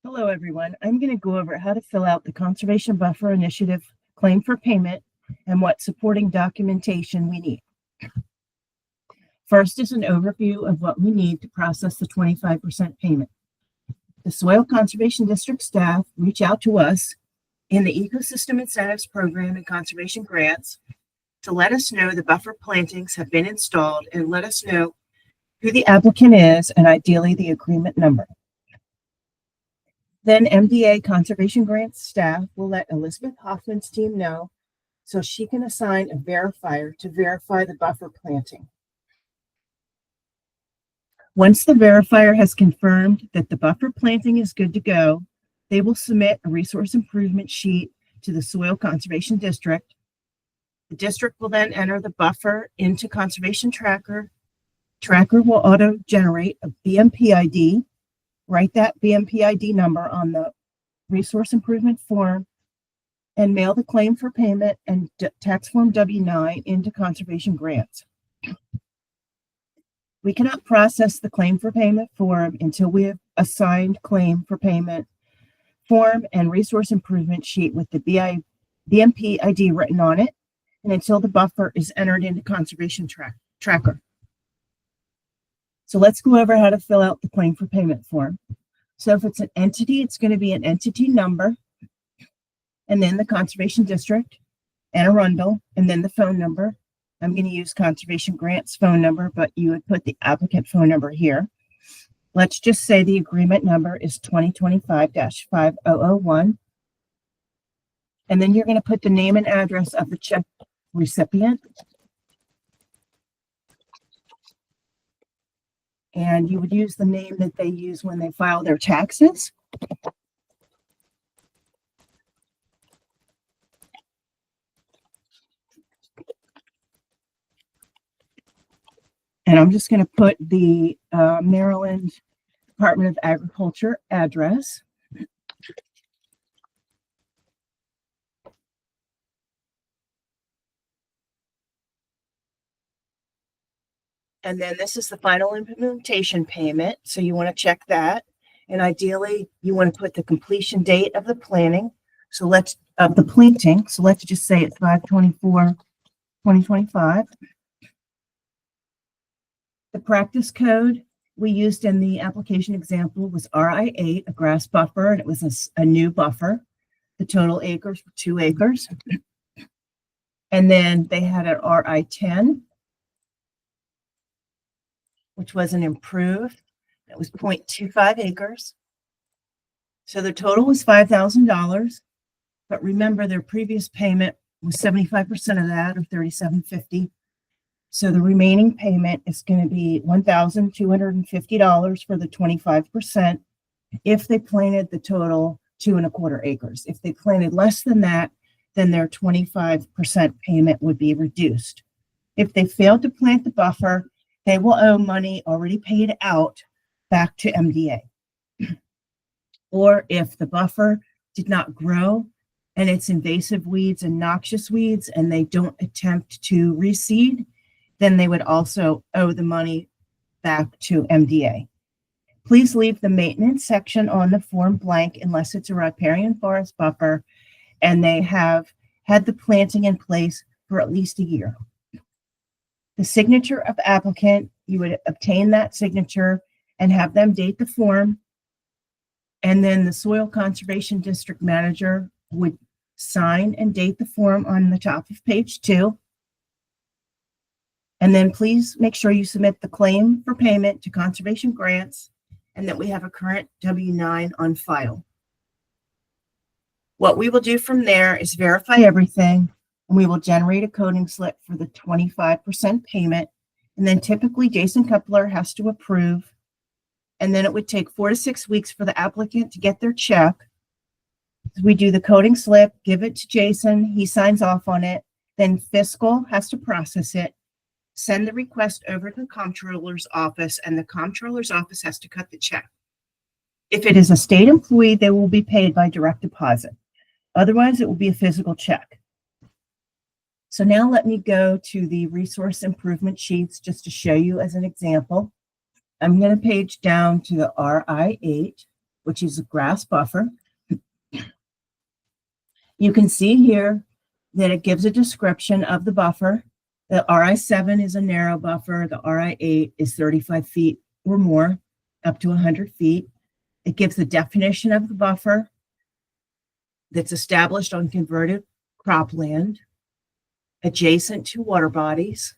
Hello, everyone. I'm going to go over how to fill out the Conservation Buffer Initiative claim for payment and what supporting documentation we need. First is an overview of what we need to process the 25% payment. The Soil Conservation District staff reach out to us in the Ecosystem Incentives Program and Conservation Grants to let us know the buffer plantings have been installed and let us know who the applicant is and ideally the agreement number. Then MDA Conservation Grants staff will let Elizabeth Hoffman's team know so she can assign a verifier to verify the buffer planting. Once the verifier has confirmed that the buffer planting is good to go, they will submit a resource improvement sheet to the Soil Conservation District. The district will then enter the buffer into Conservation Tracker. Tracker will auto-generate a BMP ID. Write that BMP ID number on the resource improvement form and mail the claim for payment and tax form W-9 into Conservation Grants. We cannot process the claim for payment form until we have assigned claim for payment form and resource improvement sheet with the BMP ID written on it, and until the buffer is entered into Conservation Tracker. So let's go over how to fill out the claim for payment form. So if it's an entity, it's going to be an entity number, and then the Conservation District, and Arundel, and then the phone number. I'm going to use Conservation Grants phone number, but you would put the applicant phone number here. Let's just say the agreement number is 2025-5001. And then you're going to put the name and address of the check recipient. And you would use the name that they use when they file their taxes. And I'm just going to put the Maryland Department of Agriculture address. And then this is the final implementation payment. So you want to check that. And ideally, you want to put the completion date of the planting. So let's just say it's 5/24/2025. The practice code we used in the application example was RI8, a grass buffer, and it was a new buffer. The total acres were 2 acres. And then they had an RI10, which was an improved. It was 0.25 acres. So the total was $5,000. But remember, their previous payment was 75% of that, or $3,750. So the remaining payment is going to be $1,250 for the 25% if they planted the total 2¼ acres. If they planted less than that, then their 25% payment would be reduced. If they failed to plant the buffer, they will owe money already paid out back to MDA. Or if the buffer did not grow and it's invasive weeds and noxious weeds and they don't attempt to reseed, then they would also owe the money back to MDA. Please leave the maintenance section on the form blank unless it's a riparian forest buffer and they have had the planting in place for at least a year. The signature of applicant, you would obtain that signature and have them date the form. And then the Soil Conservation District manager would sign and date the form on the top of page 2. And then please make sure you submit the claim for payment to Conservation Grants and that we have a current W-9 on file. What we will do from there is verify everything, and we will generate a coding slip for the 25% payment. And then typically Jason Kepler has to approve. And then it would take 4 to 6 weeks for the applicant to get their check. We do the coding slip, give it to Jason, he signs off on it. Then fiscal has to process it, send the request over to the comptroller's office, and the comptroller's office has to cut the check. If it is a state employee, they will be paid by direct deposit. Otherwise, it will be a physical check. So now let me go to the resource improvement sheets just to show you as an example. I'm going to page down to the RI8. which is a grass buffer. You can see here that it gives a description of the buffer. The RI-7 is a narrow buffer. The RI-8 is 35 feet or more, up to 100 feet. It gives the definition of the buffer that's established on converted cropland adjacent to water bodies.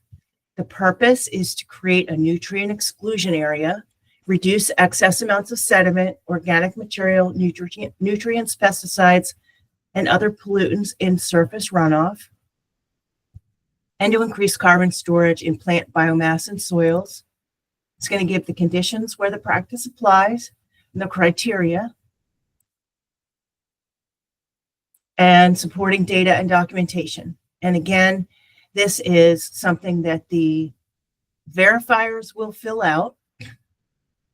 The purpose is to create a nutrient exclusion area, reduce excess amounts of sediment, organic material, nutrients, pesticides, and other pollutants in surface runoff, and to increase carbon storage in plant biomass and soils. It's going to give the conditions where the practice applies and the criteria, and supporting data and documentation. And again, this is something that the verifiers will fill out,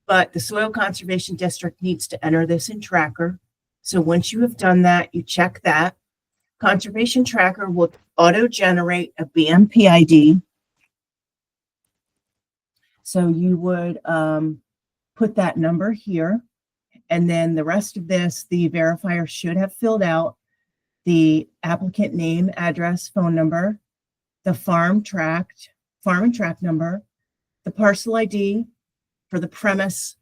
but the Soil Conservation District needs to enter this in Tracker. So once you have done that, you check that. Conservation Tracker will auto-generate a BMP ID. So you would put that number here, and then the rest of this, the verifier should have filled out the applicant name, address, phone number, the farm and tract number, the parcel ID for the premise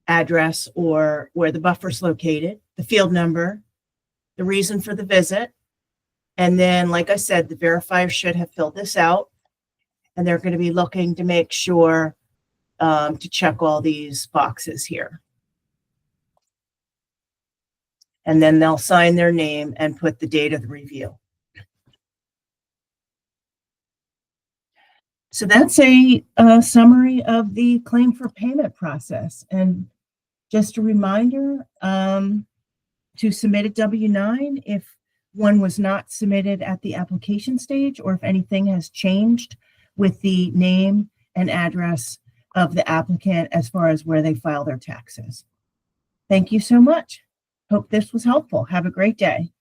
address or where the buffer is located, the field number, the reason for the visit. And then, like I said, the verifier should have filled this out, and they're going to be looking to make sure to check all these boxes here. And then they'll sign their name and put the date of the review. So that's a summary of the claim for payment process. And just a reminder to submit a W-9 if one was not submitted at the application stage, or if anything has changed with the name and address of the applicant as far as where they file their taxes. Thank you so much. Hope this was helpful. Have a great day.